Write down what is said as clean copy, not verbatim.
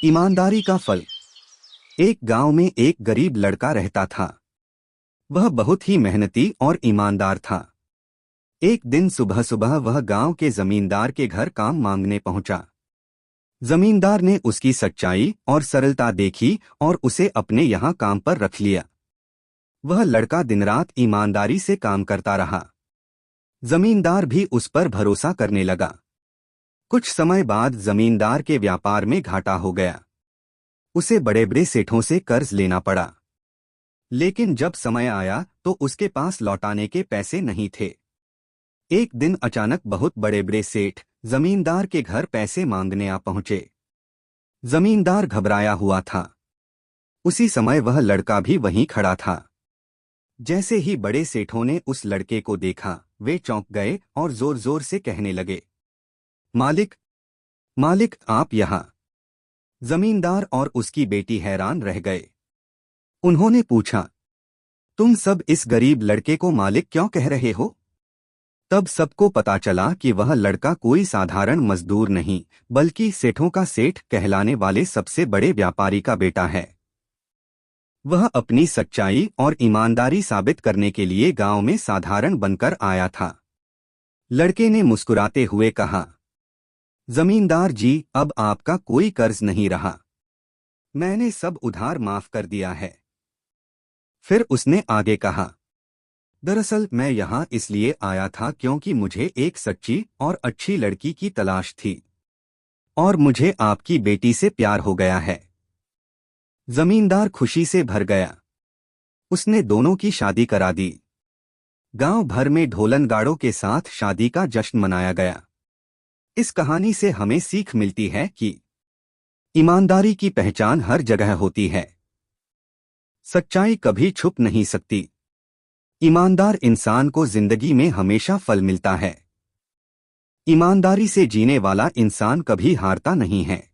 ईमानदारी का फल। एक गांव में एक गरीब लड़का रहता था। वह बहुत ही मेहनती और ईमानदार था। एक दिन सुबह सुबह वह गांव के जमींदार के घर काम मांगने पहुंचा। जमींदार ने उसकी सच्चाई और सरलता देखी और उसे अपने यहाँ काम पर रख लिया। वह लड़का दिनरात ईमानदारी से काम करता रहा। जमींदार भी उस पर भरोसा करने लगा। कुछ समय बाद जमींदार के व्यापार में घाटा हो गया। उसे बड़े बड़े सेठों से कर्ज लेना पड़ा। लेकिन जब समय आया तो उसके पास लौटाने के पैसे नहीं थे। एक दिन अचानक बहुत बड़े बड़े सेठ जमींदार के घर पैसे मांगने आ पहुंचे। जमींदार घबराया हुआ था। उसी समय वह लड़का भी वहीं खड़ा था। जैसे ही बड़े सेठों ने उस लड़के को देखा, वे चौंक गए और जोर जोर से कहने लगे, मालिक, मालिक, आप यहाँ। जमींदार और उसकी बेटी हैरान रह गए। उन्होंने पूछा, तुम सब इस गरीब लड़के को मालिक क्यों कह रहे हो? तब सबको पता चला कि वह लड़का कोई साधारण मजदूर नहीं, बल्कि सेठों का सेठ कहलाने वाले सबसे बड़े व्यापारी का बेटा है। वह अपनी सच्चाई और ईमानदारी साबित करने के लिए गांव में साधारण बनकर आया था। लड़के ने मुस्कुराते हुए कहा, जमींदार जी, अब आपका कोई कर्ज नहीं रहा। मैंने सब उधार माफ कर दिया है। फिर उसने आगे कहा, दरअसल मैं यहाँ इसलिए आया था क्योंकि मुझे एक सच्ची और अच्छी लड़की की तलाश थी और मुझे आपकी बेटी से प्यार हो गया है। जमींदार खुशी से भर गया। उसने दोनों की शादी करा दी। गांव भर में ढोलन गाड़ों के साथ शादी का जश्न मनाया गया। इस कहानी से हमें सीख मिलती है कि ईमानदारी की पहचान हर जगह होती है। सच्चाई कभी छुप नहीं सकती। ईमानदार इंसान को जिंदगी में हमेशा फल मिलता है। ईमानदारी से जीने वाला इंसान कभी हारता नहीं है।